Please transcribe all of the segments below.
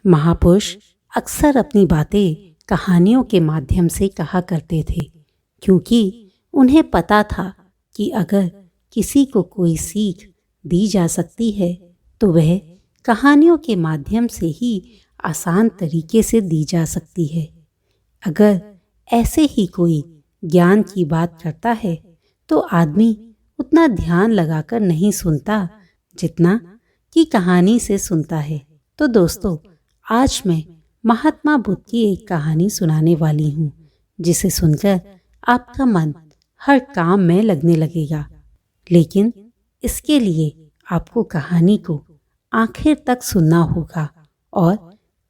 महापुरुष अक्सर अपनी बातें कहानियों के माध्यम से कहा करते थे, क्योंकि उन्हें पता था कि अगर किसी को कोई सीख दी जा सकती है तो वह कहानियों के माध्यम से ही आसान तरीके से दी जा सकती है। अगर ऐसे ही कोई ज्ञान की बात करता है तो आदमी उतना ध्यान लगाकर नहीं सुनता जितना कि कहानी से सुनता है। तो दोस्तों, आज मैं महात्मा बुद्ध की एक कहानी सुनाने वाली हूँ, जिसे सुनकर आपका मन हर काम में लगने लगेगा। लेकिन इसके लिए आपको कहानी को आखिर तक सुनना होगा और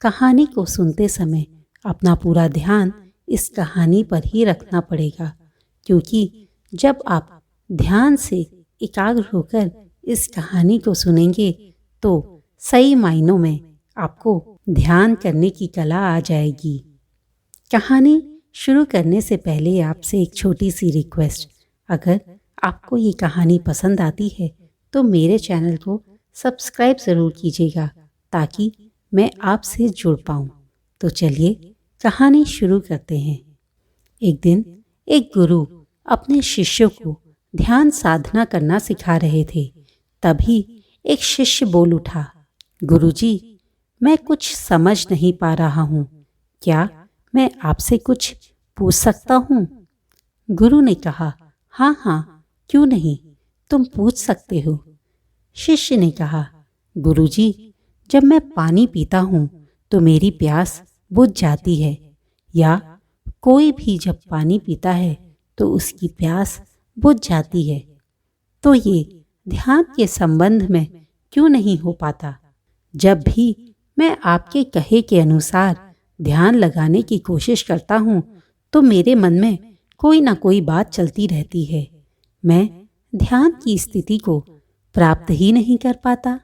कहानी को सुनते समय अपना पूरा ध्यान इस कहानी पर ही रखना पड़ेगा, क्योंकि जब आप ध्यान से एकाग्र होकर इस कहानी को सुनेंगे तो सही मायनों में आपको ध्यान करने की कला आ जाएगी। कहानी शुरू करने से पहले आपसे एक छोटी सी रिक्वेस्ट, अगर आपको ये कहानी पसंद आती है तो मेरे चैनल को सब्सक्राइब ज़रूर कीजिएगा ताकि मैं आपसे जुड़ पाऊँ। तो चलिए कहानी शुरू करते हैं। एक दिन एक गुरु अपने शिष्यों को ध्यान साधना करना सिखा रहे थे। तभी एक शिष्य बोल उठा, गुरुजी, मैं कुछ समझ नहीं पा रहा हूँ, क्या मैं आपसे कुछ पूछ सकता हूँ? गुरु ने कहा, हाँ हाँ, क्यों नहीं, तुम पूछ सकते हो। शिष्य ने कहा, गुरुजी, जब मैं पानी पीता हूँ तो मेरी प्यास बुझ जाती है, या कोई भी जब पानी पीता है तो उसकी प्यास बुझ जाती है, तो ये ध्यान के संबंध में क्यों नहीं हो पाता? जब भी मैं आपके कहे के अनुसार ध्यान लगाने की कोशिश करता हूँ तो मेरे मन में कोई ना कोई बात चलती रहती है। मैं ध्यान की स्थिति को प्राप्त ही नहीं कर पाता।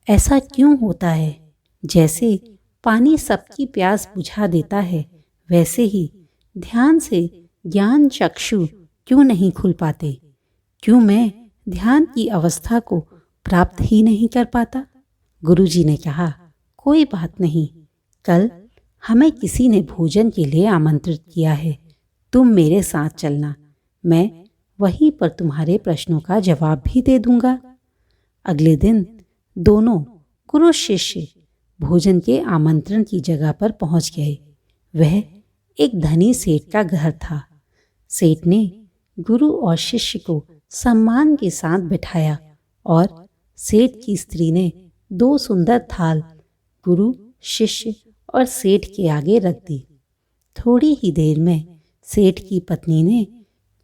ऐसा क्यों होता है? जैसे पानी सबकी प्यास बुझा देता है, वैसे ही ध्यान से ज्ञान चक्षु क्यों नहीं खुल पाते? क्यों मैं ध्यान की अवस्था को प्राप्त ही नहीं कर पाता? गुरुजी ने कहा, कोई बात नहीं, कल हमें किसी ने भोजन के लिए आमंत्रित किया है, तुम मेरे साथ चलना, मैं वहीं पर तुम्हारे प्रश्नों का जवाब भी दे दूंगा। अगले दिन दोनों गुरु शिष्य भोजन के आमंत्रण की जगह पर पहुंच गए। वह एक धनी सेठ का घर था। सेठ ने गुरु और शिष्य को सम्मान के साथ बिठाया और सेठ की स्त्री ने 2 सुंदर थाल गुरु, शिष्य और सेठ के आगे रख दी। थोड़ी ही देर में सेठ की पत्नी ने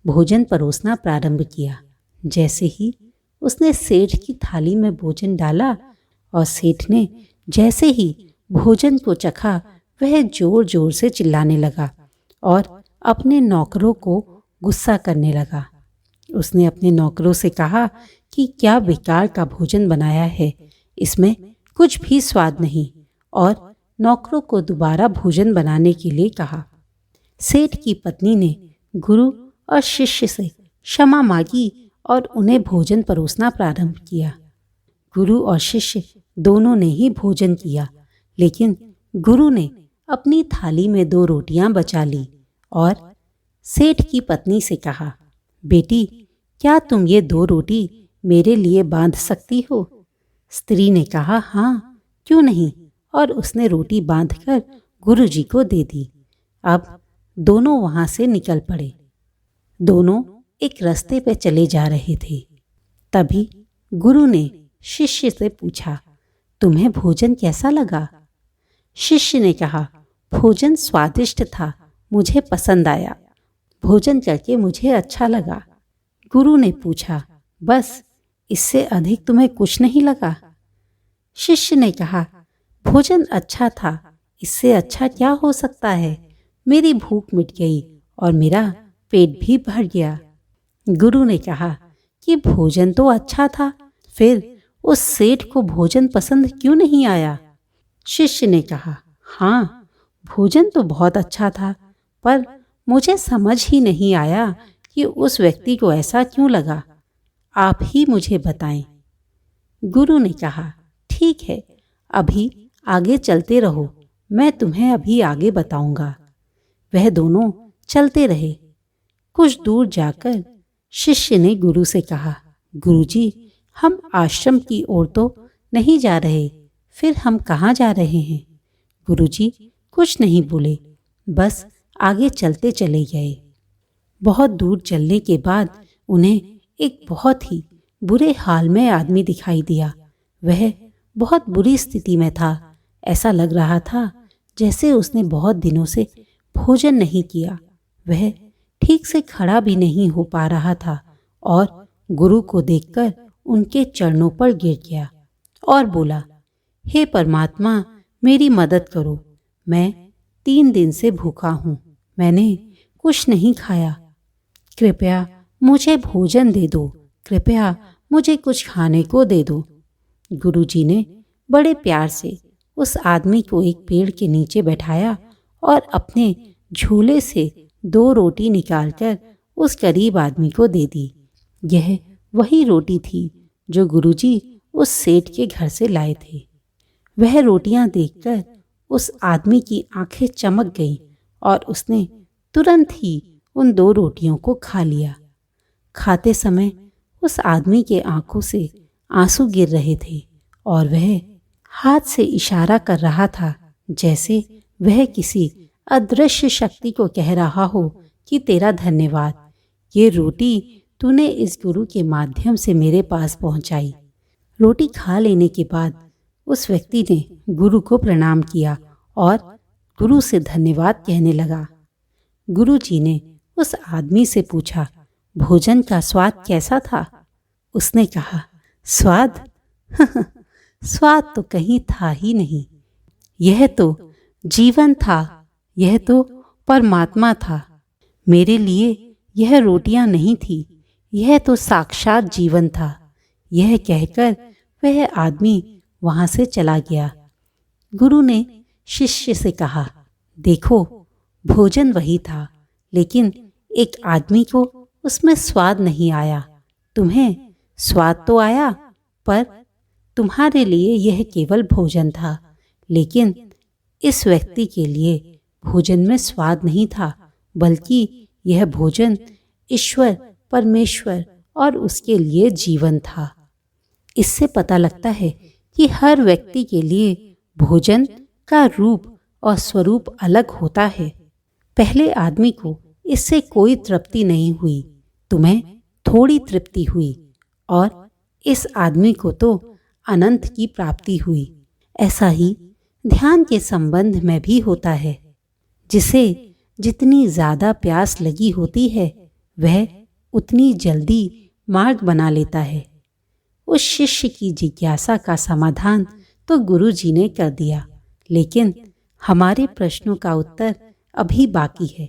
भोजन परोसना प्रारंभ किया। जैसे ही उसने सेठ की थाली में भोजन डाला और सेठ ने जैसे ही भोजन को चखा, वह जोर जोर से चिल्लाने लगा और अपने नौकरों को गुस्सा करने लगा। उसने अपने नौकरों से कहा कि क्या बेकार का भोजन बनाया है, इसमें कुछ भी स्वाद नहीं, और नौकरों को दोबारा भोजन बनाने के लिए कहा। सेठ की पत्नी ने गुरु और शिष्य से क्षमा मांगी और उन्हें भोजन परोसना प्रारंभ किया। गुरु और शिष्य दोनों ने ही भोजन किया, लेकिन गुरु ने अपनी थाली में 2 रोटियां बचा ली और सेठ की पत्नी से कहा, बेटी, क्या तुम ये 2 रोटी मेरे लिए बांध सकती हो? स्त्री ने कहा, हाँ, क्यों नहीं, और उसने रोटी बांधकर गुरुजी को दे दी। अब दोनों वहां से निकल पड़े। दोनों एक रास्ते पे चले जा रहे थे। तभी गुरु ने शिष्य से पूछा, तुम्हें भोजन कैसा लगा? शिष्य ने कहा, भोजन स्वादिष्ट था, मुझे पसंद आया, भोजन करके मुझे अच्छा लगा। गुरु ने पूछा, बस इससे अधिक तुम्हें कुछ नहीं लगा? शिष्य ने कहा, भोजन अच्छा था, इससे अच्छा क्या हो सकता है? मेरी भूख मिट गई और मेरा पेट भी भर गया। गुरु ने कहा कि भोजन तो अच्छा था, फिर उस सेठ को भोजन पसंद क्यों नहीं आया? शिष्य ने कहा, हाँ, भोजन तो बहुत अच्छा था, पर मुझे समझ ही नहीं आया कि उस व्यक्ति को ऐसा क्यों लगा। आप ही मुझे बताएं। गुरु ने कहा, ठीक है, अभी आगे चलते रहो, मैं तुम्हें अभी आगे बताऊंगा। वह दोनों चलते रहे। कुछ दूर जाकर शिष्य ने गुरु से कहा, गुरुजी, हम आश्रम की ओर तो नहीं जा रहे, फिर हम कहाँ जा रहे हैं? गुरुजी कुछ नहीं बोले, बस आगे चलते चले गए। बहुत दूर चलने के बाद उन्हें एक बहुत ही बुरे हाल में आदमी दिखाई दिया। वह बहुत बुरी स्थिति में था। ऐसा लग रहा था जैसे उसने बहुत दिनों से भोजन नहीं किया। वह ठीक से खड़ा भी नहीं हो पा रहा था और गुरु को देखकर उनके चरणों पर गिर गया और बोला, हे परमात्मा, मेरी मदद करो। मैं 3 दिन से भूखा हूँ, मैंने कुछ नहीं खाया। कृपया मुझे भोजन दे दो, कृपया मुझे कुछ खाने को दे दो। गुरुजी ने बड़े प्यार से उस आदमी को एक पेड़ के नीचे बैठाया और अपने झूले से 2 रोटी निकालकर उस गरीब आदमी को दे दी। यह वही रोटी थी जो गुरुजी उस सेठ के घर से लाए थे। वह रोटियां देखकर उस आदमी की आंखें चमक गईं और उसने तुरंत ही उन 2 रोटियों को खा लिया। खाते समय उस आदमी के आंखों से आंसू गिर रहे थे और वह हाथ से इशारा कर रहा था जैसे वह किसी अदृश्य शक्ति को कह रहा हो कि तेरा धन्यवाद, ये रोटी तूने इस गुरु के माध्यम से मेरे पास पहुंचाई। रोटी खा लेने के बाद उस व्यक्ति ने गुरु को प्रणाम किया और गुरु से धन्यवाद कहने लगा। गुरु जी ने उस आदमी से पूछा, भोजन का स्वाद कैसा था? उसने कहा, स्वाद स्वाद तो कहीं था ही नहीं। यह तो जीवन था, यह तो परमात्मा था। मेरे लिए यह रोटियां नहीं थी, यह तो साक्षात जीवन था। यह कहकर वह आदमी वहां से चला गया। गुरु ने शिष्य से कहा, देखो, भोजन वही था, लेकिन एक आदमी को उसमें स्वाद नहीं आया। तुम्हें स्वाद तो आया, पर तुम्हारे लिए यह केवल भोजन था, लेकिन इस व्यक्ति के लिए भोजन में स्वाद नहीं था, बल्कि यह भोजन ईश्वर, परमेश्वर और उसके लिए जीवन था। इससे पता लगता है कि हर व्यक्ति के लिए भोजन का रूप और स्वरूप अलग होता है। पहले आदमी को इससे कोई तृप्ति नहीं हुई, तुम्हें थोड़ी तृप्ति हुई और इस आदमी को तो अनंत की प्राप्ति हुई। ऐसा ही ध्यान के संबंध में भी होता है। जिसे जितनी ज्यादा प्यास लगी होती है वह उतनी जल्दी मार्ग बना लेता है। उस शिष्य की जिज्ञासा का समाधान तो गुरु जी ने कर दिया, लेकिन हमारे प्रश्नों का उत्तर अभी बाकी है।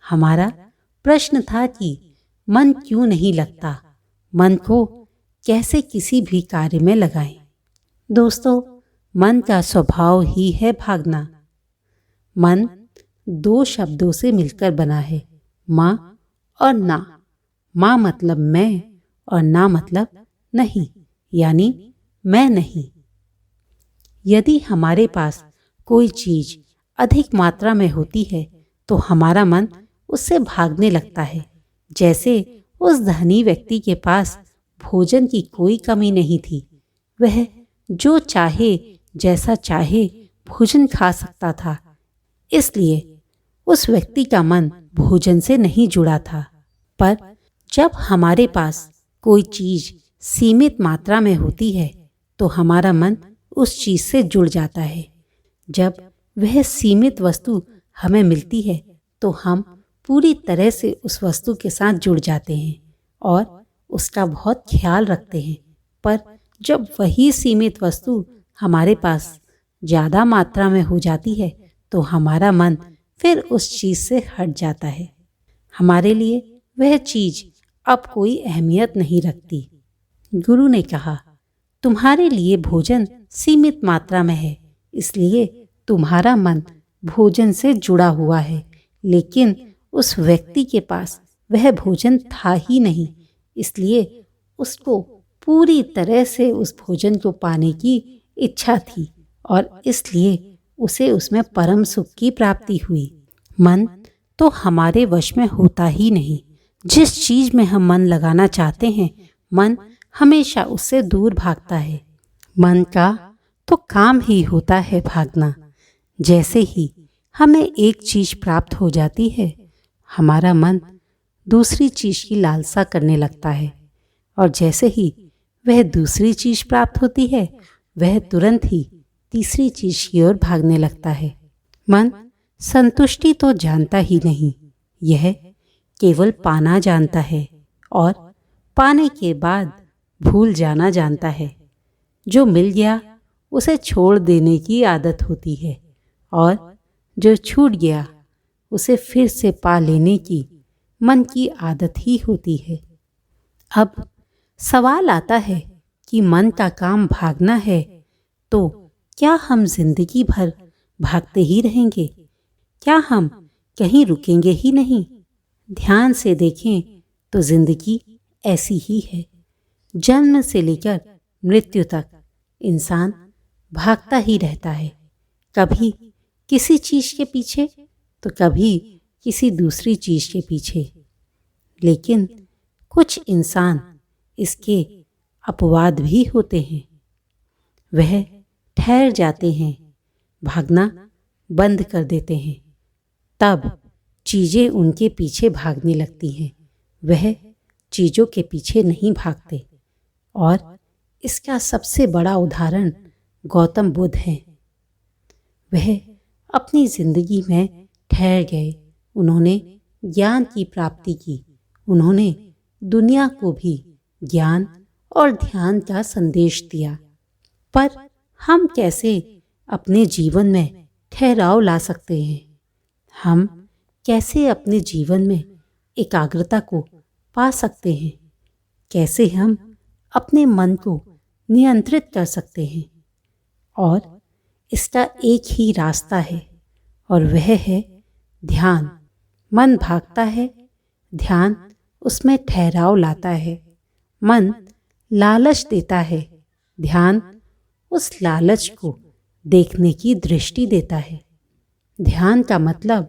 हमारा प्रश्न था कि मन क्यों नहीं लगता, मन को कैसे किसी भी कार्य में लगाएं। दोस्तों, मन का स्वभाव ही है भागना। मन 2 शब्दों से मिलकर बना है, माँ और ना। माँ मतलब मैं और ना मतलब नहीं, यानी मैं नहीं। यदि हमारे पास कोई चीज अधिक मात्रा में होती है तो हमारा मन उससे भागने लगता है। जैसे उस धनी व्यक्ति के पास भोजन की कोई कमी नहीं थी, वह जो चाहे जैसा चाहे भोजन खा सकता था, इसलिए उस व्यक्ति का मन भोजन से नहीं जुड़ा था। पर जब हमारे पास कोई चीज सीमित मात्रा में होती है तो हमारा मन उस चीज से जुड़ जाता है। जब वह सीमित वस्तु हमें मिलती है तो हम पूरी तरह से उस वस्तु के साथ जुड़ जाते हैं और उसका बहुत ख्याल रखते हैं। पर जब वही सीमित वस्तु हमारे पास ज़्यादा मात्रा में हो जाती है तो हमारा मन फिर उस चीज़ से हट जाता है। हमारे लिए वह चीज़ अब कोई अहमियत नहीं रखती। गुरु ने कहा, तुम्हारे लिए भोजन सीमित मात्रा में है, इसलिए तुम्हारा मन भोजन से जुड़ा हुआ है, लेकिन उस व्यक्ति के पास वह भोजन था ही नहीं, इसलिए उसको पूरी तरह से उस भोजन को पाने की इच्छा थी और इसलिए उसे उसमें परम सुख की प्राप्ति हुई। मन तो हमारे वश में होता ही नहीं। जिस चीज में हम मन लगाना चाहते हैं, मन हमेशा उससे दूर भागता है। मन का तो काम ही होता है भागना। जैसे ही हमें एक चीज प्राप्त हो जाती है, हमारा मन दूसरी चीज की लालसा करने लगता है, और जैसे ही वह दूसरी चीज प्राप्त होती है, वह तुरंत ही तीसरी चीज की ओर भागने लगता है। मन संतुष्टि तो जानता ही नहीं, यह केवल पाना जानता है और पाने के बाद भूल जाना जानता है। जो मिल गया उसे छोड़ देने की आदत होती है, और जो छूट गया उसे फिर से पा लेने की मन की आदत ही होती है। अब सवाल आता है कि मन का काम भागना है, तो क्या हम जिंदगी भर भागते ही रहेंगे? क्या हम कहीं रुकेंगे ही नहीं? ध्यान से देखें तो जिंदगी ऐसी ही है। जन्म से लेकर मृत्यु तक इंसान भागता ही रहता है, कभी किसी चीज के पीछे तो कभी किसी दूसरी चीज के पीछे। लेकिन कुछ इंसान इसके अपवाद भी होते हैं। वह ठहर जाते हैं, भागना बंद कर देते हैं, तब चीजें उनके पीछे भागने लगती हैं। वह चीजों के पीछे नहीं भागते। और इसका सबसे बड़ा उदाहरण गौतम बुद्ध हैं। वह अपनी जिंदगी में ठहर गए। उन्होंने ज्ञान की प्राप्ति की। उन्होंने दुनिया को भी ज्ञान और ध्यान का संदेश दिया। पर हम कैसे अपने जीवन में ठहराव ला सकते हैं? हम कैसे अपने जीवन में एकाग्रता को पा सकते हैं? कैसे हम अपने मन को नियंत्रित कर सकते हैं? और इसका एक ही रास्ता है, और वह है ध्यान। मन भागता है, ध्यान उसमें ठहराव लाता है। मन लालच देता है, ध्यान उस लालच को देखने की दृष्टि देता है। ध्यान का मतलब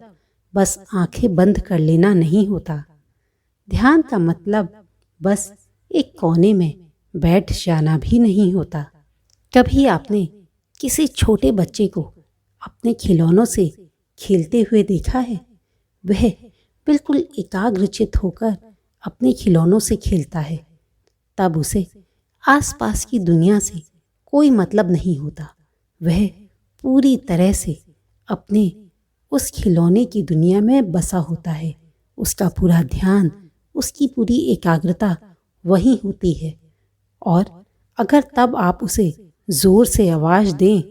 बस आंखें बंद कर लेना नहीं होता। ध्यान का मतलब बस एक कोने में बैठ जाना भी नहीं होता। कभी आपने किसी छोटे बच्चे को अपने खिलौनों से खेलते हुए देखा है? वह बिल्कुल एकाग्रचित होकर अपने खिलौनों से खेलता है। तब उसे आसपास की दुनिया से कोई मतलब नहीं होता। वह पूरी तरह से अपने उस खिलौने की दुनिया में बसा होता है। उसका पूरा ध्यान, उसकी पूरी एकाग्रता वहीं होती है। और अगर तब आप उसे जोर से आवाज दें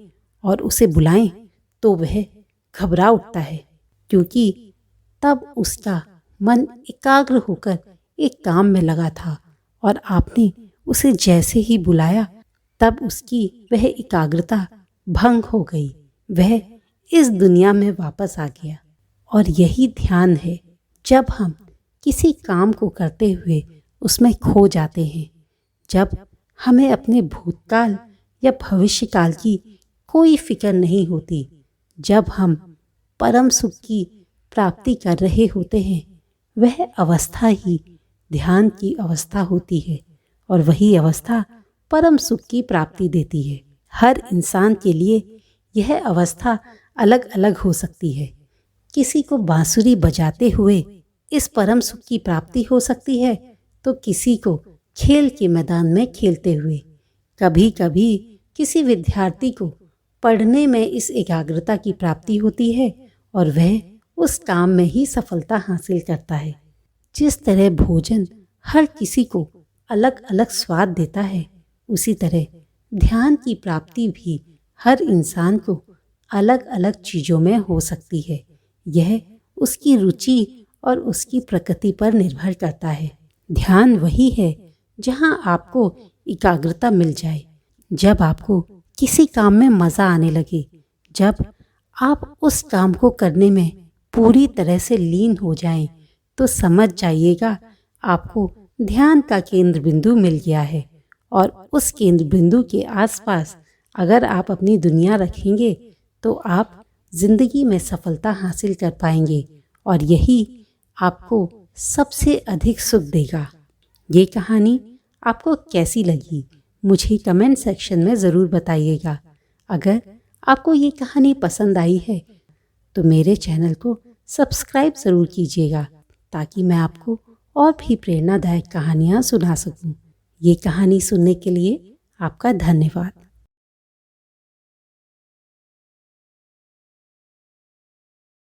और उसे बुलाएं, तो वह घबरा उठता है, क्योंकि तब उसका मन एकाग्र होकर एक काम में लगा था, और आपने उसे जैसे ही बुलाया तब उसकी वह एकाग्रता भंग हो गई। वह इस दुनिया में वापस आ गया। और यही ध्यान है। जब हम किसी काम को करते हुए उसमें खो जाते हैं, जब हमें अपने भूतकाल या भविष्यकाल की कोई फिक्र नहीं होती, जब हम परम सुख की प्राप्ति कर रहे होते हैं, वह अवस्था ही ध्यान की अवस्था होती है, और वही अवस्था परम सुख की प्राप्ति देती है। हर इंसान के लिए यह अवस्था अलग अलग हो सकती है। किसी को बांसुरी बजाते हुए इस परम सुख की प्राप्ति हो सकती है, तो किसी को खेल के मैदान में खेलते हुए। कभी कभी किसी विद्यार्थी को पढ़ने में इस एकाग्रता की प्राप्ति होती है, और वह उस काम में ही सफलता हासिल करता है। जिस तरह भोजन हर किसी को अलग अलग स्वाद देता है, उसी तरह ध्यान की प्राप्ति भी हर इंसान को अलग अलग चीज़ों में हो सकती है। यह उसकी रुचि और उसकी प्रकृति पर निर्भर करता है। ध्यान वही है जहाँ आपको एकाग्रता मिल जाए, जब आपको किसी काम में मज़ा आने लगे, जब आप उस काम को करने में पूरी तरह से लीन हो जाएं, तो समझ जाइएगा आपको ध्यान का केंद्र बिंदु मिल गया है, और उस केंद्र बिंदु के आसपास अगर आप अपनी दुनिया रखेंगे तो आप जिंदगी में सफलता हासिल कर पाएंगे और यही आपको सबसे अधिक सुख देगा। ये कहानी आपको कैसी लगी मुझे कमेंट सेक्शन में ज़रूर बताइएगा। अगर आपको ये कहानी पसंद आई है तो मेरे चैनल को सब्सक्राइब ज़रूर कीजिएगा ताकि मैं आपको और भी प्रेरणादायक कहानियाँ सुना सकूं। ये कहानी सुनने के लिए आपका धन्यवाद।